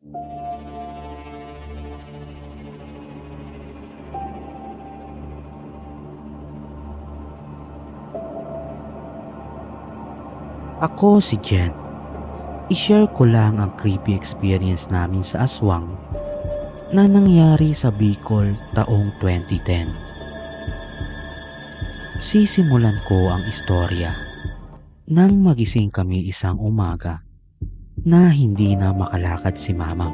Ako si Jen. I-share ko lang ang creepy experience namin sa aswang na nangyari sa Bicol taong 2010. Sisimulan ko ang istorya nang magising kami isang umaga na hindi na makalakad si Mama.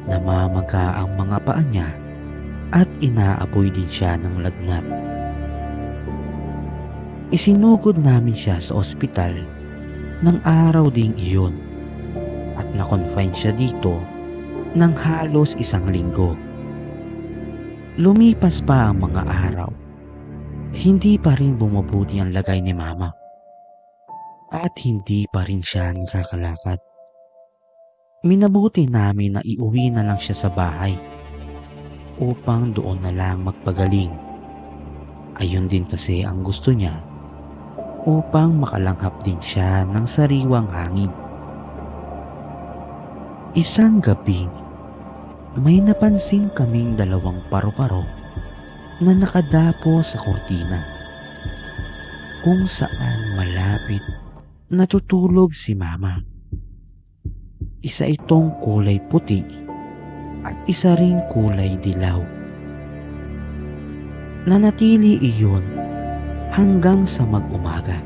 Namamaga ang mga paa niya at inaapoy din siya ng lagnat. Isinugod namin siya sa ospital ng araw ding iyon at na-confine siya dito ng halos isang linggo. Lumipas pa ang mga araw, hindi pa rin bumubuti ang lagay ni Mama at hindi pa rin siya nakakalakad. Minabuti namin na iuwi na lang siya sa bahay upang doon na lang magpagaling. Ayun din kasi ang gusto niya upang makalanghap din siya ng sariwang hangin. Isang gabi, may napansin kaming dalawang paru-paro na nakadapo sa kurtina kung saan malapit natutulog si Mama. Isa itong kulay puti at isa ring kulay dilaw. Nanatili iyon hanggang sa mag-umaga.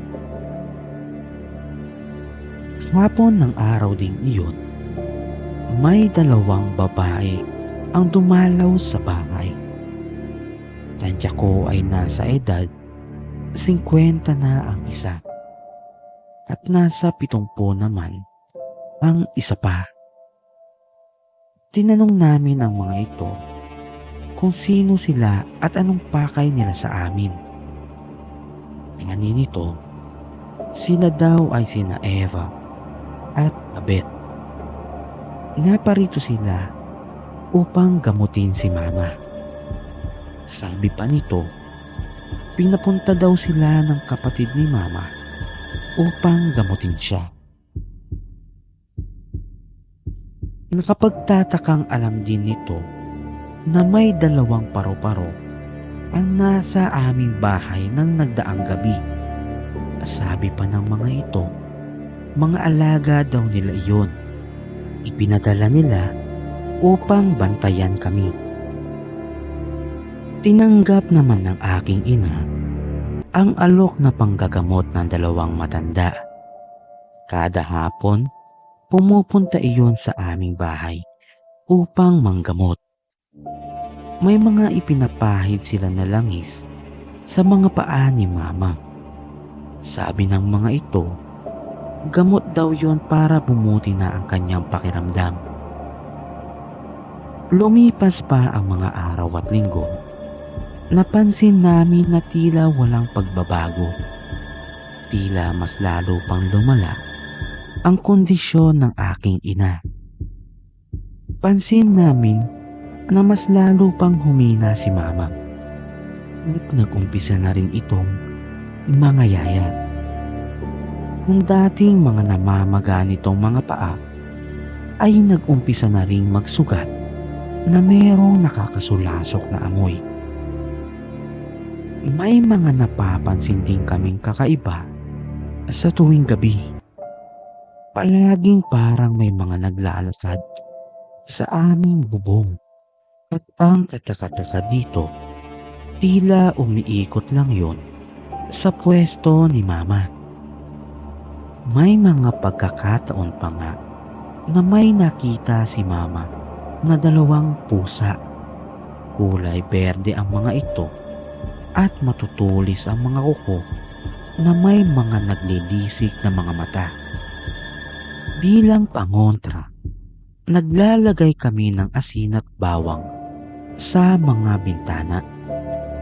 Hapon ng araw ding iyon, may dalawang babae ang dumalaw sa bahay. Tansya ko ay nasa edad 50 na ang isa at nasa 70 naman ang isa pa. Tinanong namin ang mga ito kung sino sila at anong pakay nila sa amin. Tingnan nito, sila daw ay sina Eva at Abet. Naparito sila upang gamutin si Mama. Sabi pa nito, pinapunta daw sila ng kapatid ni Mama upang gamutin siya. Nakapagtatakang alam din nito na may dalawang paru-paro ang nasa aming bahay ng nagdaang gabi. Sabi pa ng mga ito, mga alaga daw nila iyon. Ipinadala nila upang bantayan kami. Tinanggap naman ng aking ina ang alok na panggagamot ng dalawang matanda. Kada hapon, pumupunta iyon sa aming bahay upang manggamot. May mga ipinapahid sila na langis sa mga paa ni Mama. Sabi ng mga ito, gamot daw yon para bumuti na ang kanyang pakiramdam. Lumipas pa ang mga araw at linggo. Napansin namin na tila walang pagbabago. Tila mas lalo pang lumala ang kondisyon ng aking ina. Pansin namin na mas lalo pang humina si Mama at nag-umpisa na rin itong mangayayat. Kung dating mga namamaga nitong mga paa ay nag-umpisa na ring magsugat na merong nakakasulasok na amoy. May mga napapansin din kaming kakaiba sa tuwing gabi. Palaging parang may mga naglalakad sa aming bubong. At ang kataka-taka dito, tila umiikot lang yon sa pwesto ni Mama. May mga pagkakataon pa nga na may nakita si Mama na dalawang pusa. Kulay berde ang mga ito at matutulis ang mga kuko na may mga naglilisik na mga mata. Bilang pangontra, naglalagay kami ng asin at bawang sa mga bintana,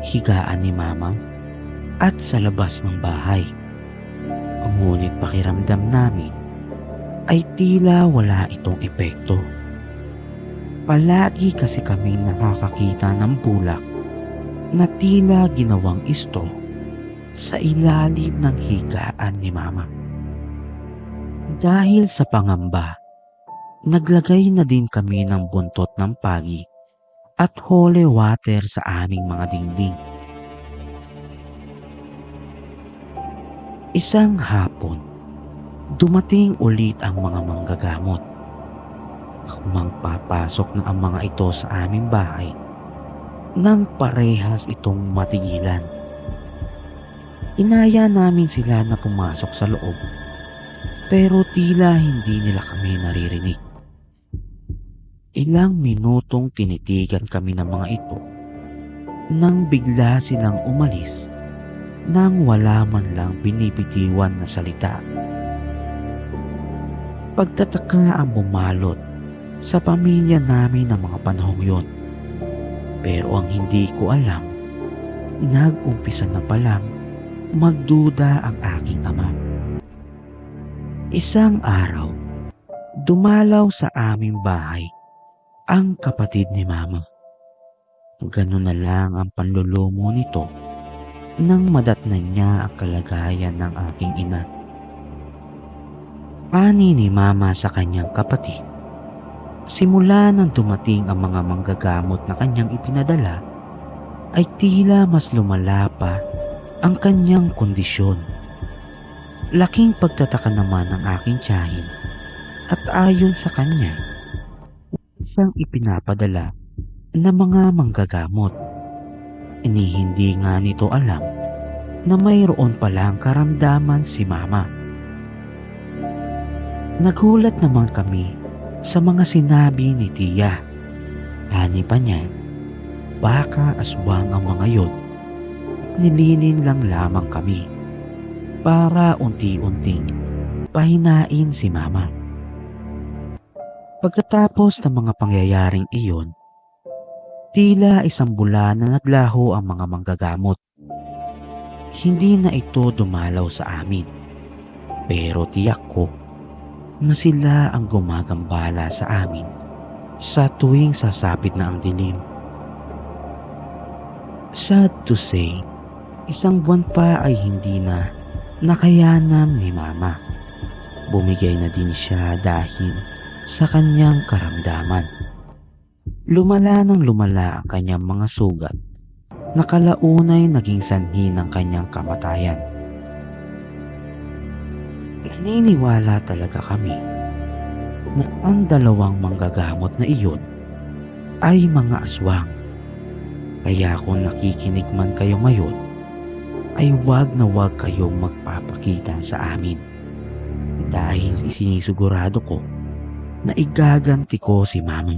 higaan ni Mama at sa labas ng bahay. Ngunit pakiramdam namin ay tila wala itong epekto. Palagi kasi kaming nakakakita ng bulak na tila ginawang isto sa ilalim ng higaan ni Mama. Dahil sa pangamba, Naglagay na din kami ng buntot ng pagi at holy water sa aming mga dingding. Isang hapon, dumating ulit ang mga manggagamot. Mang papasok na ang mga ito sa aming bahay nang parehas itong matigilan. Inaya namin sila na pumasok sa loob, pero tila hindi nila kami naririnig. Ilang minutong tinitigan kami ng mga ito nang bigla silang umalis nang wala man lang binibitiwan na salita. Pagtataka ang bumalot sa pamilya namin ng mga panahong yon. Pero ang hindi ko alam, nag-umpisa na palang magduda ang aking ama. Isang araw, dumalaw sa aming bahay ang kapatid ni mama. Ganun na lang ang panlulumo nito nang madatnan niya ang kalagayan ng aking ina. Ani ni mama sa kanyang kapatid. Simula nang dumating ang mga manggagamot na kanyang ipinadala, ay tila mas lumala pa ang kanyang kondisyon. Laking pagtataka naman ng aking tiyahin at ayon sa kanya, siyang ipinapadala na mga manggagamot. Hindi nga nito alam na mayroon palang karamdaman si mama. Nagulat naman kami sa mga sinabi ni tiya. Ani pa niya, baka aswang ang mga yon. Nilinin lang lamang kami para unti-unting pahinain si mama. Pagkatapos ng mga pangyayaring iyon, tila isang bulan na naglaho ang mga manggagamot. Hindi na ito dumalaw sa amin, pero tiyak ko na sila ang gumagambala sa amin sa tuwing sasapit na ang dilim. Sad to say, isang buwan pa ay hindi na nakayanan ni mama. Bumigay na din siya dahil sa kanyang karamdaman. Lumala nang lumala ang kanyang mga sugat na kalaunay naging sanhi ng kanyang kamatayan. Naniniwala talaga kami na ang dalawang manggagamot na iyon ay mga aswang. Kaya kung nakikinig man kayo ngayon, ay wag na wag kayong magpapakita sa amin. Dahil sinisigurado ko na igaganti ko si mama.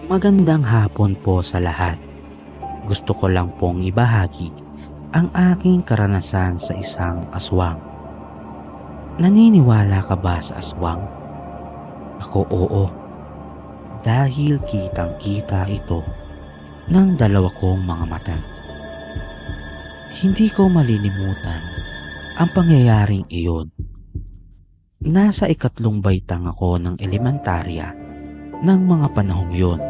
Magandang hapon po sa lahat. Gusto ko lang pong ibahagi ang aking karanasan sa isang aswang. Naniniwala ka ba sa aswang? Ako oo. Dahil kitang-kita ito ng dalawa kong mga mata. Hindi ko malilimutan ang pangyayaring iyon. Nasa 3 baitang ako ng elementarya ng mga panahong yon.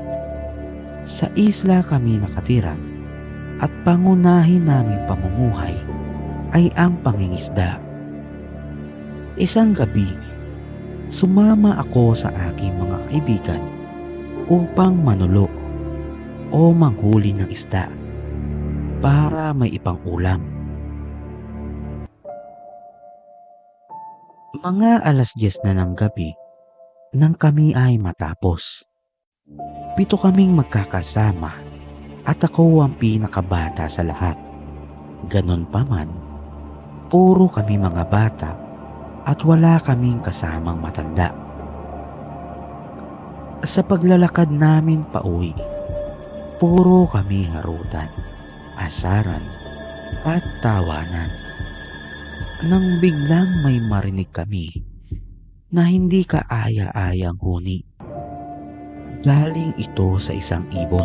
Sa isla kami nakatira at pangunahin naming pamumuhay ay ang pangingisda. Isang gabi, sumama ako sa aking mga kaibigan upang manulo o manghuli ng isda para may ipang ulam. Mga 10:00 na ng gabi nang kami ay matapos. 7 kaming magkakasama at ako ang pinakabata sa lahat. Ganon pa man, puro kami mga bata at wala kaming kasamang matanda. Sa paglalakad namin pauwi, puro kami harutan, asaran at tawanan. Nang biglang may marinig kami na hindi kaaya-ayang huni. Galing ito sa isang ibon.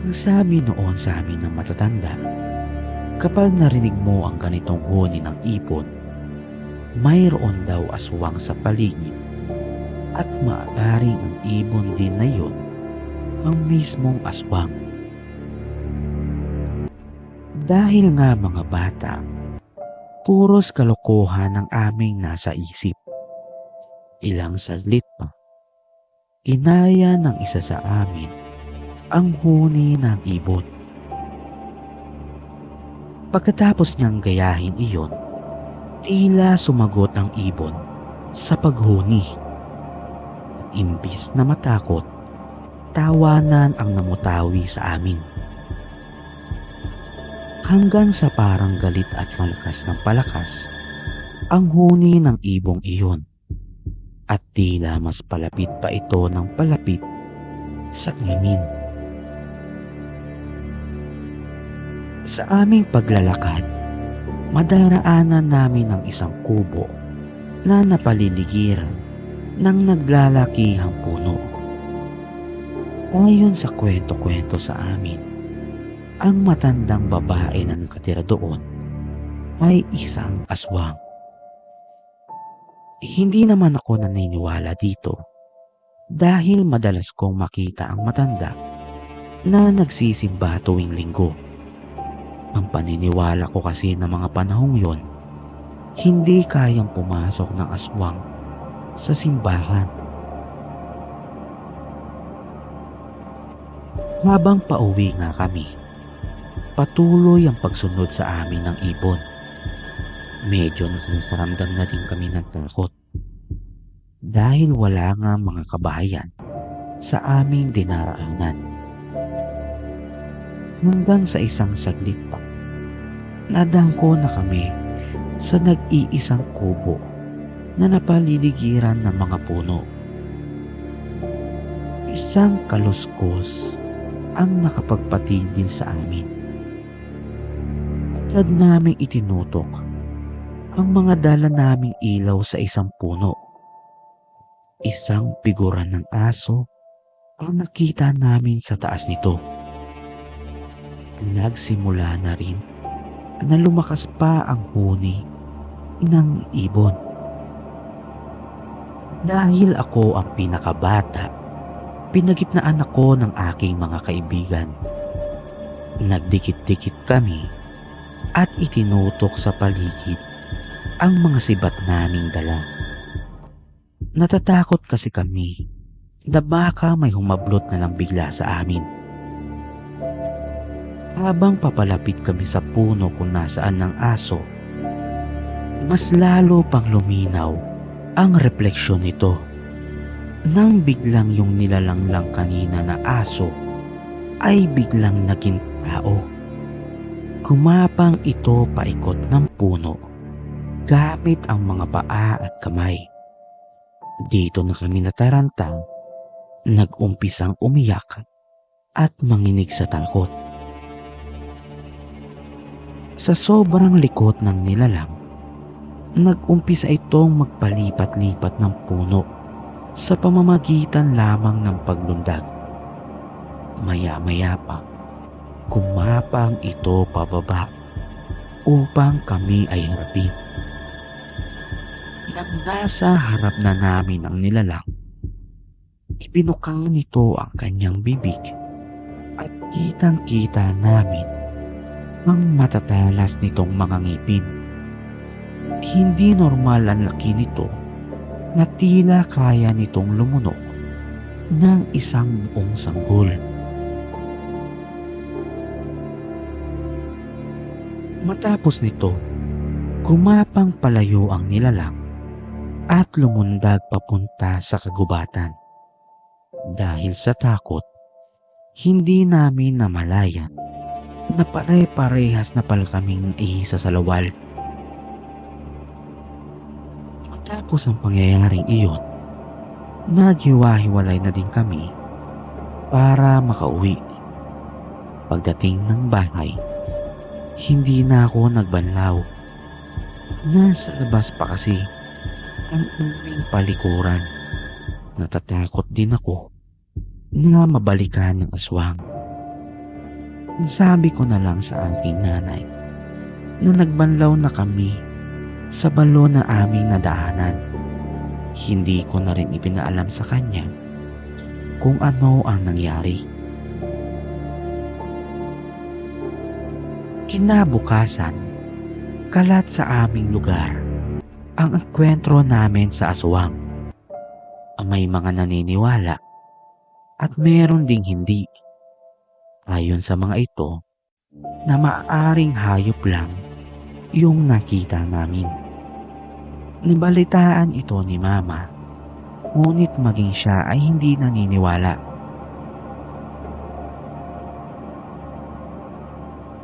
Ang sabi noon sa amin ng matatanda, kapag narinig mo ang ganitong huni ng ibon, mayroon daw aswang sa paligid at maaaring ang ibon din na yun ang mismong aswang. Dahil nga mga bata, puros kalokohan ang aming nasa isip. Ilang saglit pa, inaya ng isa sa amin ang huni ng ibon. Pagkatapos niyang gayahin iyon, tila sumagot ang ibon sa paghuni. At imbis na matakot, tawanan ang namutawi sa amin. Hanggang sa parang galit at malakas ng palakas ang huni ng ibong iyon. At tila mas palapit pa ito ng palapit sa amin. Sa aming paglalakad, madaraanan namin ang isang kubo na napaliligiran ng naglalakihang puno. Ayon sa kwento-kwento sa amin, ang matandang babae na nakatira doon ay isang aswang. Hindi naman ako naniniwala dito dahil madalas kong makita ang matanda na nagsisimba tuwing linggo. Ang paniniwala ko kasi ng mga panahong yon, hindi kayang pumasok ng aswang sa simbahan. Habang pauwi nga kami, patuloy ang pagsunod sa amin ng ibon. Medyo nasaramdam na din kami ng takot dahil wala nga mga kabahayan sa aming dinaraanan. Hanggang sa isang saglit pa, nadangko na kami sa nag-iisang kubo na napaliligiran ng mga puno. Isang kaluskos ang nakapagpatigil sa amin. Agad naming itinutok ang mga dala naming ilaw sa isang puno. Isang figuran ng aso ang nakita namin sa taas nito. Nagsimula na rin na lumakas pa ang huni ng ibon. Dahil ako ang pinakabata, pinagitnaan ako ng aking mga kaibigan. Nagdikit-dikit kami at itinutok sa paligid ang mga sibat naming dala. Natatakot kasi kami na baka may humablot na lang bigla sa amin. Habang papalapit kami sa puno kung nasaan ng aso, mas lalo pang luminaw ang refleksyon nito. Nang biglang yung nilalanglang kanina na aso ay biglang naging tao. Kumapang ito paikot ng puno gamit ang mga paa at kamay. Dito na kami nataranta, nag-umpisang umiyak at manginig sa takot. Sa sobrang likot ng nilalang, nag-umpisa itong magpalipat-lipat ng puno sa pamamagitan lamang ng paglundag. Maya-maya pa, kumapang ito pababa upang kami ay harapin. Nang nasa harap na namin ang nilalang, ipinukang nito ang kanyang bibig at kitang-kita namin ang matatalas nitong mga ngipin. Hindi normal ang laki nito na tila kaya nitong lumunok ng isang buong sanggol. Matapos nito, kumapang palayo ang nilalang at lumundag papunta sa kagubatan. Dahil sa takot, hindi namin namalayan na pare-parehas na pala kaming iisa sa lawal. Matapos ang pangyayaring iyon, naghiwa-hiwalay na din kami para makauwi. Pagdating ng bahay, hindi na ako nagbanlaw. Nasa labas pa kasi ang aming palikuran. Natatakot din ako na mabalikan ng aswang. Sabi ko na lang sa aking nanay na nagbanlaw na kami sa balon na aming nadaanan. Hindi ko na rin ipinaalam sa kanya kung ano ang nangyari. Kinabukasan, kalat sa aming lugar ang enkwentro namin sa aswang. May mga naniniwala at meron ding hindi. Ayon sa mga ito na maaaring hayop lang yung nakita namin. Nabalitaan ito ni Mama, ngunit maging siya ay hindi naniniwala.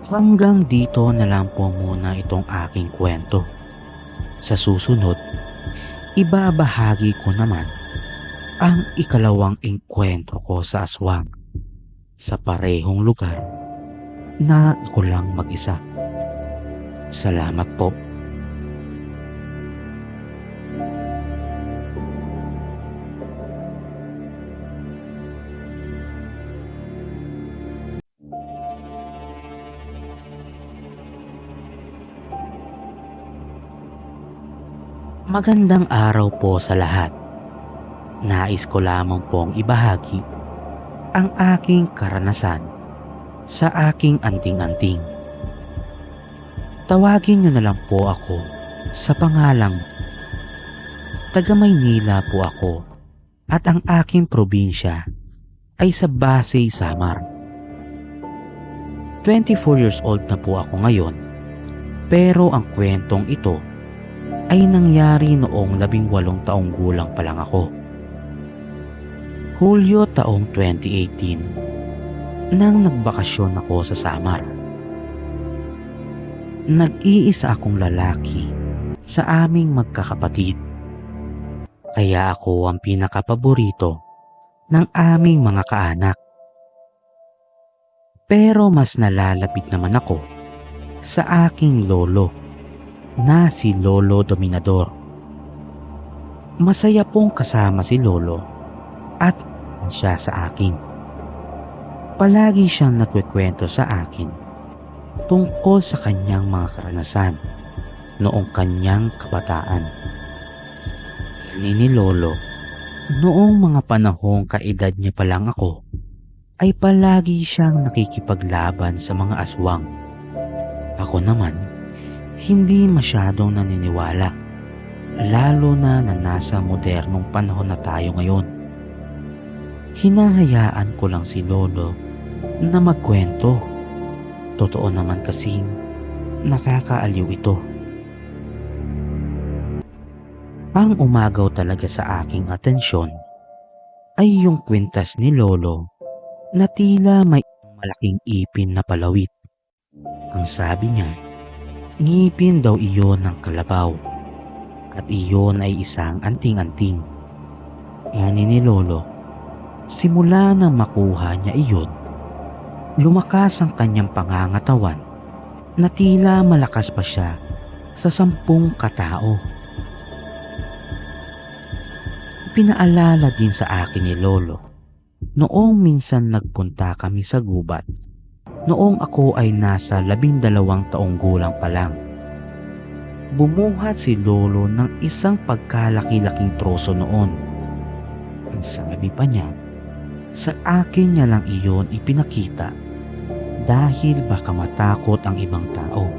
Hanggang dito na lang po muna itong aking kwento. Sa susunod, ibabahagi ko naman ang ikalawang engkwentro ko sa aswang sa parehong lugar na ako lang mag-isa. Salamat po. Magandang araw po sa lahat. Nais ko lamang pong ibahagi ang aking karanasan sa aking anting-anting. Tawagin niyo na lang po ako sa pangalang taga Maynila po ako at ang aking probinsya ay sa Pasay, Samar. 24 years old na po ako ngayon, pero ang kwentong ito ay nangyari noong 18 taong gulang pa lang ako. Hulyo taong 2018 nang nagbakasyon ako sa Samar. Nag-iisa akong lalaki sa aming magkakapatid. Kaya ako ang pinakapaborito ng aming mga kaanak. Pero mas nalalapit naman ako sa aking lolo na si Lolo Dominador. Masaya pong kasama si Lolo at siya sa akin. Palagi siyang nagkukwento sa akin tungkol sa kanyang mga karanasan noong kanyang kabataan. Ni Lolo, noong mga panahong kaedad niya pa lang ako, ay palagi siyang nakikipaglaban sa mga aswang. Ako naman, hindi masyadong naniniwala, lalo na nasa modernong panahon na tayo ngayon. Hinahayaan ko lang si Lolo na magkwento. Totoo naman kasing nakakaaliw ito. Ang umagaw talaga sa aking atensyon ay yung kwintas ni Lolo na tila may malaking ipin na palawit. Ang sabi niya, ngipin daw iyon ng kalabaw at iyon ay isang anting-anting. Ani ni Lolo, simula na makuha niya iyon, lumakas ang kanyang pangangatawan na tila malakas pa siya sa 10 katao. Pinaalala din sa akin ni Lolo noong minsan nagpunta kami sa gubat noong ako ay nasa 12 taong gulang pa lang. Bumuhat si Lolo ng isang pagkalaki-laking troso noon. Ang sabi pa niya, sa akin niya lang iyon ipinakita dahil baka matakot ang ibang tao.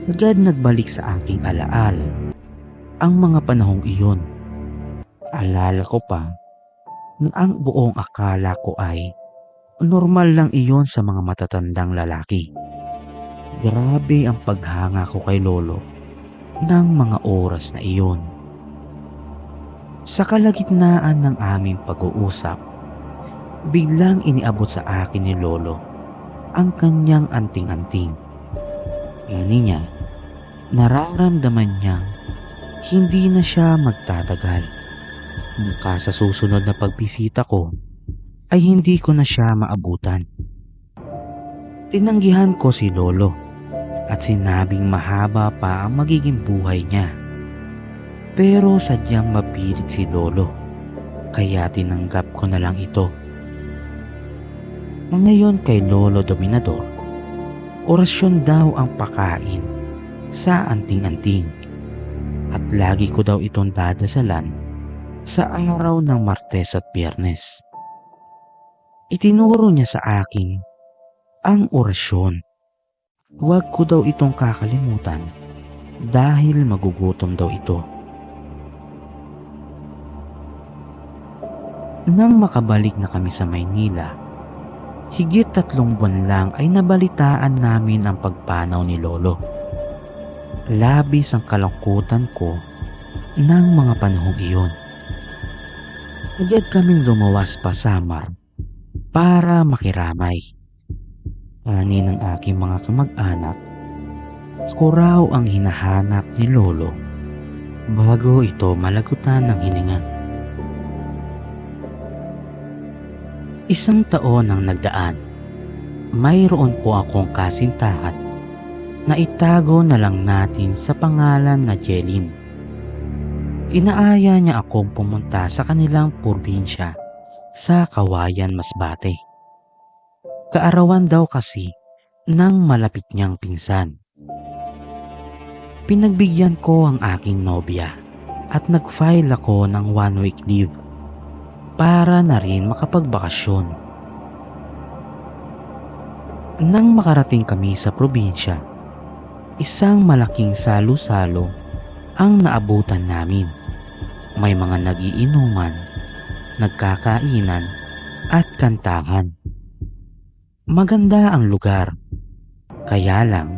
Agad nagbalik sa aking alaal ang mga panahong iyon. Alala ko pa na ang buong akala ko ay normal lang iyon sa mga matatandang lalaki. Grabe ang paghanga ko kay Lolo ng mga oras na iyon. Sa kalagitnaan ng aming pag-uusap, biglang iniabot sa akin ni Lolo ang kanyang anting-anting. Ini niya, nararamdaman niyang hindi na siya magtatagal. Baka sa susunod na pagbisita ko ay hindi ko na siya maabutan. Tinanggihan ko si Lolo at sinabing mahaba pa ang magiging buhay niya. Pero sadyang mapilit si Lolo, kaya tinanggap ko na lang ito. Ngayon kay Lolo Dominador, orasyon daw ang pakain sa anting-anting at lagi ko daw itong dadasalan sa araw ng Martes at Biyernes. Itinuro niya sa akin ang orasyon. Huwag ko daw itong kakalimutan dahil magugutom daw ito. Nang makabalik na kami sa Maynila, higit 3 buwan lang ay nabalitaan namin ang pagpanaw ni Lolo. Labis ang kalungkutan ko ng mga panahong iyon. Agad kaming lumawas pa Samar para makiramay. Ani ng aking mga kamag-anak, ako raw ang hinahanap ni Lolo bago ito malagutan ng hininga. 1 taon ang nagdaan. Mayroon po akong kasintahan na itago na lang natin sa pangalan na Jelin. Inaaya niya akong pumunta sa kanilang probinsya sa Kawayan, Masbate. Kaarawan daw kasi ng malapit niyang pinsan. Pinagbigyan ko ang aking nobya at nag-file ako ng 1-week leave para na rin makapagbakasyon. Nang makarating kami sa probinsya, isang malaking salo-salo ang naabutan namin. May mga nagiinuman, nagkakainan at kantahan. Maganda ang lugar, kaya lang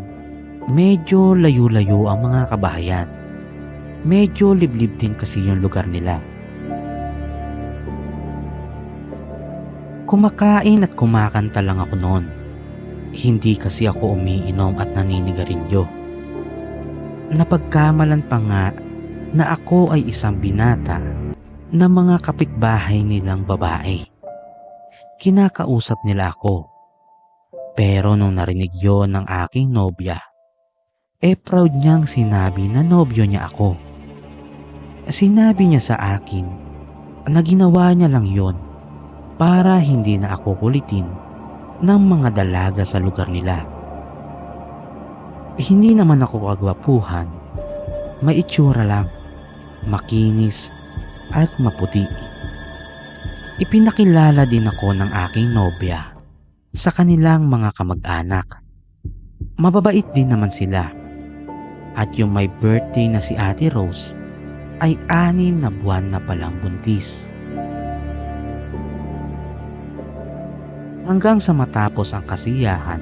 medyo layo-layo ang mga kabahayan. Medyo liblib din kasi yung lugar nila. Kumakain at kumakanta lang ako noon. Hindi kasi ako umiinom at naninigarilyo. Napagkamalan pa nga na ako ay isang binata na mga kapitbahay nilang babae. Kinakausap nila ako. Pero nung narinig yon ng aking nobya, proud niyang sinabi na nobyo niya ako. Sinabi niya sa akin na ginawa niya lang yon para hindi na ako kulitin ng mga dalaga sa lugar nila. Hindi naman ako kagwapuhan, may itsura lang, makinis at maputi. Ipinakilala din ako ng aking nobya sa kanilang mga kamag-anak. Mababait din naman sila. At yung may birthday na si Ate Rose ay 6 na buwan na palang buntis. Hanggang sa matapos ang kasiyahan,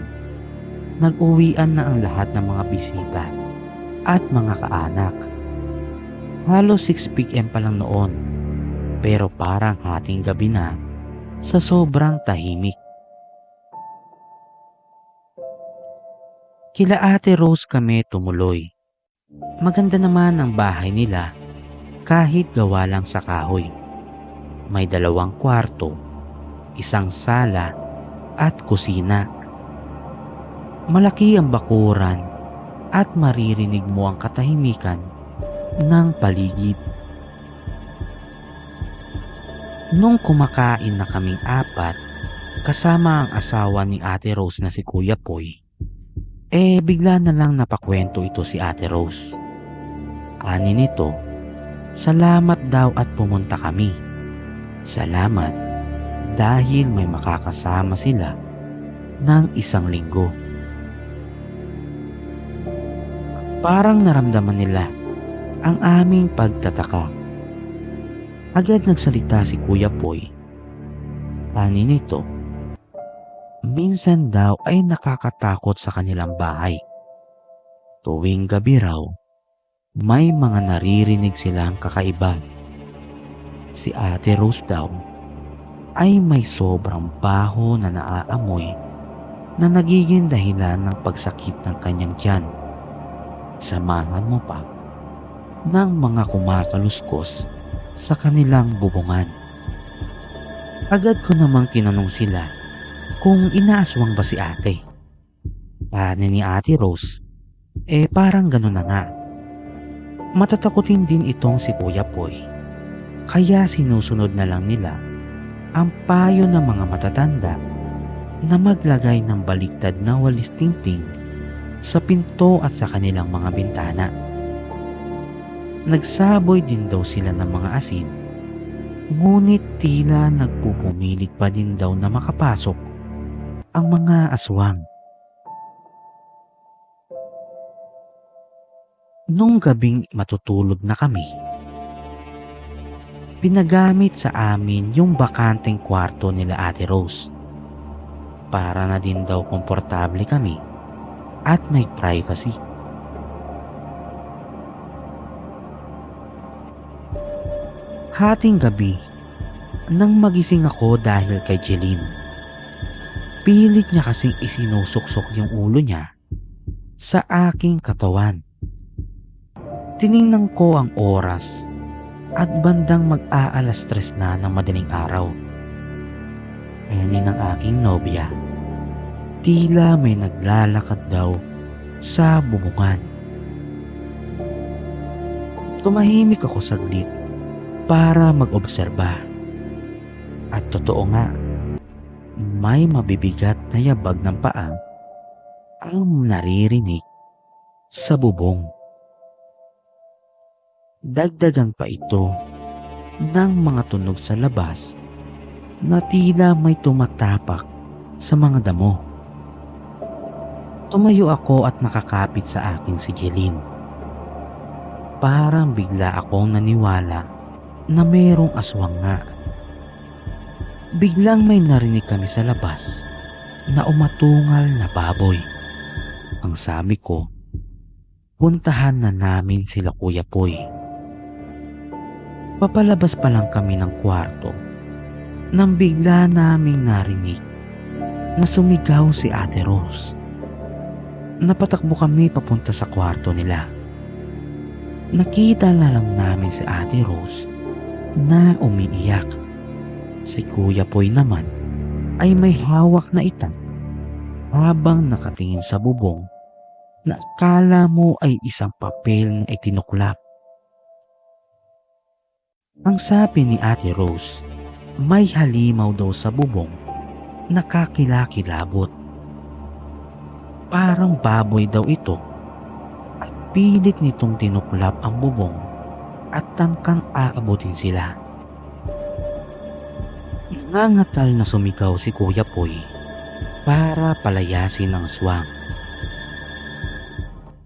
nag-uwian na ang lahat ng mga bisita at mga kaanak. Halos 6 p.m. pa lang noon, pero parang hating gabi na sa sobrang tahimik. Kila Ate Rose kami tumuloy. Maganda naman ang bahay nila kahit gawa lang sa kahoy. May 2 kwarto, 1 sala at kusina. Malaki ang bakuran at maririnig mo ang katahimikan ng paligid. Nung kumakain na kaming 4 kasama ang asawa ni Ate Rose na si Kuya Poy, bigla na lang napakwento ito si Ate Rose. Ani nito, salamat daw at pumunta kami. Salamat dahil may makakasama sila ng 1 linggo. Parang naramdaman nila ang aming pagtataka. Agad nagsalita si Kuya Poy. Ani nito, minsan daw ay nakakatakot sa kanilang bahay. Tuwing gabi raw, may mga naririnig silang kakaiba. Si Ate Rose daw ay may sobrang baho na naaamoy na nagiging dahilan ng pagsakit ng kanyang tiyan. Samahan mo pa ng mga kumakaluskos sa kanilang bubungan. Agad ko namang tinanong sila kung inaaswang ba si ate. Ani ni Ate Rose, parang gano'n na nga. Matatakotin din itong si Kuya Poy. Kaya sinusunod na lang nila ang payo ng mga matatanda na maglagay ng baliktad na walis tingting sa pinto at sa kanilang mga bintana. Nagsaboy din daw sila ng mga asin, ngunit tila nagpupumilit pa din daw na makapasok ang mga aswang. Nung gabing matutulog na kami, pinagamit sa amin yung bakanteng kwarto nila Ate Rose. Para na din daw komportable kami at may privacy. Hating gabi, nang magising ako dahil kay Jeline. Pilit niya kasing isinusuksok yung ulo niya sa aking katawan. Tiningnan ko ang oras at bandang mag-aalas 3 na ng madaling araw. Ani ng aking nobya. Tila may naglalakad daw sa bubungan. Tumahimik ako saglit para mag-obserba. At totoo nga, may mabibigat na yabag ng paa ang naririnig sa bubong. Dagdagan pa ito ng mga tunog sa labas na tila may tumatapak sa mga damo. Tumayo ako at nakakapit sa akin si Jeline. Parang bigla akong naniwala na mayroong aswang nga. Biglang may narinig kami sa labas na umatungal na baboy. Ang sabi ko, puntahan na namin sila Kuya Poy. Papalabas pa lang kami ng kwarto nang bigla naming narinig na sumigaw si Ate Rose. Napatakbo kami papunta sa kwarto nila. Nakita na lang namin si Ate Rose na umiiyak. Si Kuya Poy naman ay may hawak na itak habang nakatingin sa bubong na akala mo ay isang papel na itinuklap. Ang sabi ni Ate Rose, may halimaw daw sa bubong na kakilakilabot. Parang baboy daw ito at pilit nitong tinuklap ang bubong at tangkang aabutin sila. Nangangatal na sumigaw si Kuya Poy para palayasin ang aswang.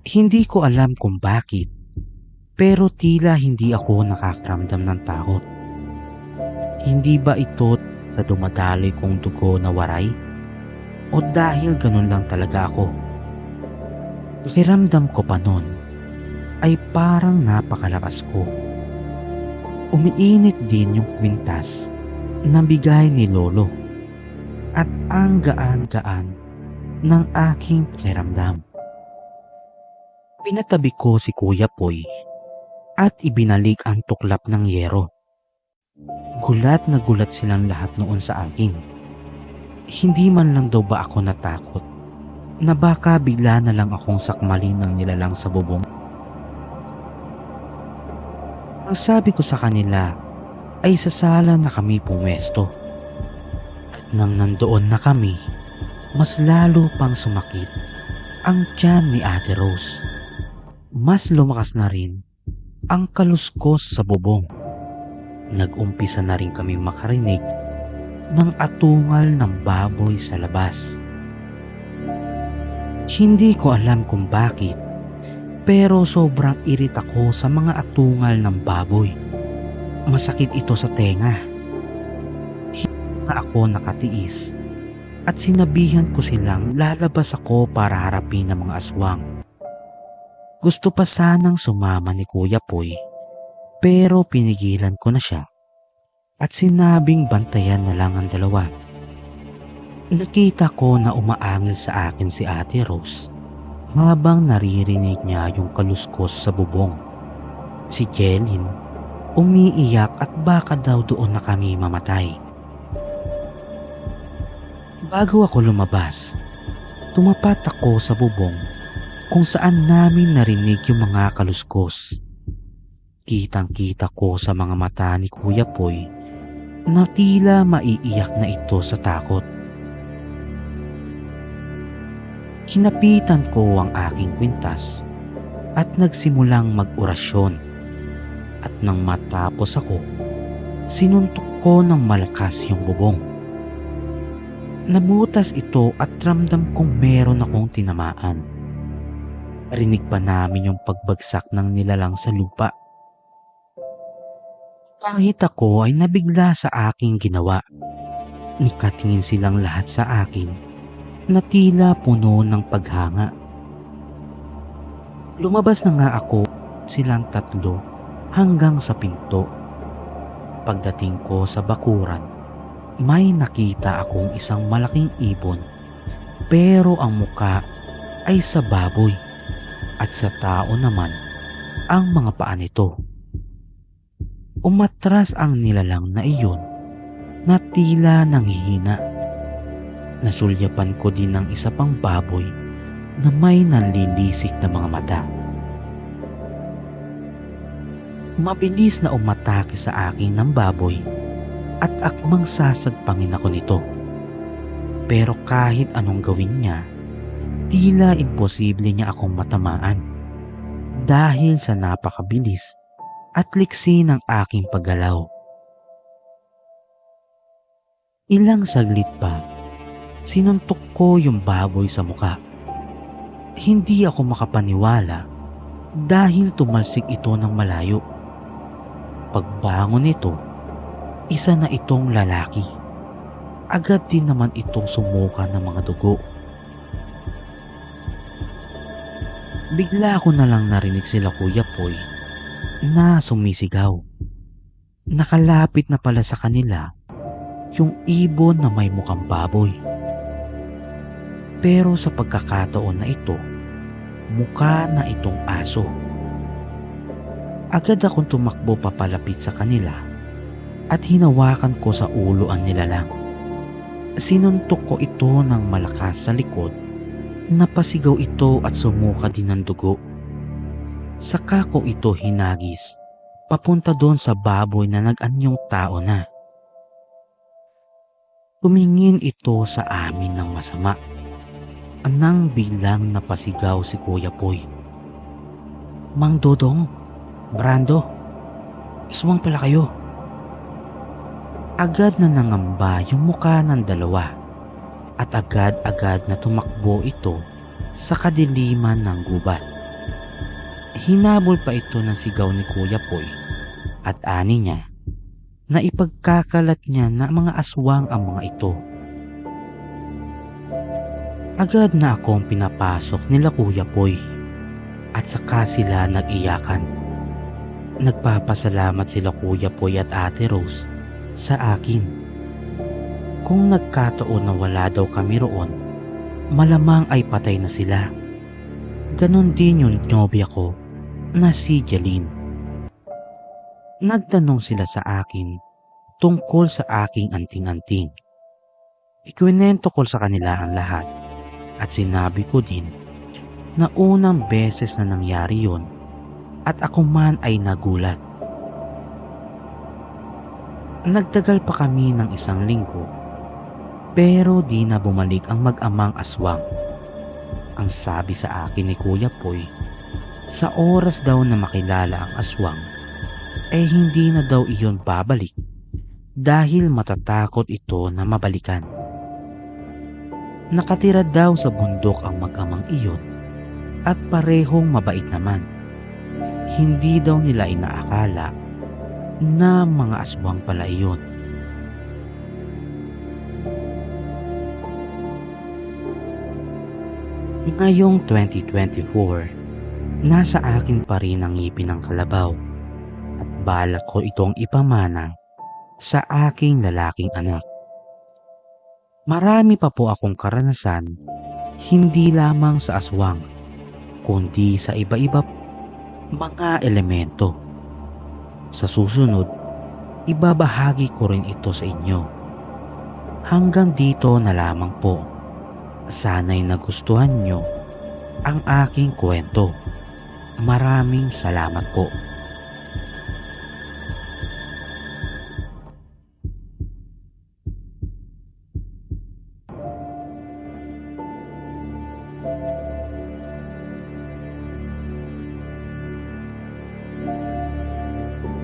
Hindi ko alam kung bakit, pero tila hindi ako nakakaramdam ng takot. Hindi ba ito sa dumadaloy kong dugo na waray? O dahil ganun lang talaga ako? Pakiramdam ko pa nun ay parang napakalakas ko. Umiinit din yung kwintas na bigay ni Lolo at ang gaan-gaan ng aking pakiramdam. Pinatabi ko si Kuya Poy at ibinalik ang tuklap ng yero. Gulat na gulat silang lahat noon sa akin. Hindi man lang daw ba ako natakot na baka bigla na lang akong sakmalin ng nilalang sa bubong. Ang sabi ko sa kanila ay sa sala na kami pumesto. At nang nandoon na kami, mas lalo pang sumakit ang tiyan ni Ate Rose. Mas lumakas na rin ang kaluskos sa bubong. Nag-umpisa na rin kami makarinig ng atungal ng baboy sa labas. Hindi ko alam kung bakit, pero sobrang irit ako sa mga atungal ng baboy. Masakit ito sa tenga. Hindi na ako nakatiis at sinabihan ko silang lalabas ako para harapin ang mga aswang. Gusto pa sanang sumama ni Kuya Poy, pero pinigilan ko na siya at sinabing bantayan na lang ang dalawa. Nakita ko na umaangil sa akin si Ate Rose habang naririnig niya yung kaluskos sa bubong. Si Jeline umiiyak at baka daw doon na kami mamatay. Bago ako lumabas, tumapat ako sa bubong kung saan namin narinig yung mga kaluskos. Kitang-kita ko sa mga mata ni Kuya Poy na tila maiiyak na ito sa takot. Kinapitan ko ang aking kwintas at nagsimulang mag-orasyon. At nang matapos ako, sinuntok ko ng malakas yung bubong. Nabutas ito at ramdam kong meron akong tinamaan. Rinig pa namin yung pagbagsak ng nilalang sa lupa. Kahit ako ay nabigla sa aking ginawa. Nakatingin silang lahat sa akin na tila puno ng paghanga. Lumabas na nga ako silang tatlo hanggang sa pinto. Pagdating ko sa bakuran, may nakita akong isang malaking ibon, pero ang muka ay sa baboy at sa tao naman ang mga paa nito. Umatras ang nilalang na iyon na tila nanghihina. Nasulyapan ko din ng isa pang baboy na may nanlilisik na mga mata. Mabilis na umatake sa akin ng baboy at akmang sasagpangin ako nito. Pero kahit anong gawin niya, tila imposible niya akong matamaan dahil sa napakabilis at liksi ng aking paggalaw. Ilang saglit pa, sinuntok ko yung baboy sa muka. Hindi ako makapaniwala dahil tumalsik ito ng malayo. Pagbangon nito, isa na itong lalaki. Agad din naman itong sumuka ng mga dugo. Bigla ko na lang narinig sila Kuya Poy na sumisigaw. Nakalapit na pala sa kanila yung ibon na may mukhang baboy. Pero sa pagkakataon na ito, mukha na itong aso. Agad akong tumakbo papalapit sa kanila at hinawakan ko sa ulo ang nilalang. Sinuntok ko ito ng malakas sa likod. Napasigaw ito at sumuka din ng dugo. Saka ko ito hinagis papunta doon sa baboy na nag-anyong tao na. Tumingin ito sa amin ng masama. Nang biglang napasigaw si Kuya Poy. Mang Dodong, Brando, aswang pala kayo. Agad na nangamba yung mukha ng dalawa at agad-agad na tumakbo ito sa kadiliman ng gubat. Hinabol pa ito ng sigaw ni Kuya Poy at ani niya na ipagkakalat niya na mga aswang ang mga ito. Agad na akong pinapasok nila Kuya Poy at saka sila nag-iyakan. Nagpapasalamat sila Kuya Poy at Ate Rose sa akin. Kung nagkataon na wala daw kami roon, malamang ay patay na sila. Ganon din yung nobya ko na si Jeline. Nagtanong sila sa akin tungkol sa aking anting-anting. Ikwinento ko sa kanila ang lahat at sinabi ko din na unang beses na nangyari yon at ako man ay nagulat. Nagtagal pa kami ng 1 linggo pero di na bumalik ang mag-amang aswang. Ang sabi sa akin ni Kuya Poy, sa oras daw na makilala ang aswang, hindi na daw iyon babalik dahil matatakot ito na mabalikan. Nakatira daw sa bundok ang mag-amang iyon at parehong mabait naman. Hindi daw nila inaakala na mga aswang pala iyon. Ngayong 2024, nasa akin pa rin ang ngipin ng kalabaw at balak ko itong ipamana sa aking lalaking anak. Marami pa po akong karanasan, hindi lamang sa aswang, kundi sa iba-iba mga elemento. Sa susunod, ibabahagi ko rin ito sa inyo. Hanggang dito na lamang po. Sana'y nagustuhan nyo ang aking kwento. Maraming salamat po.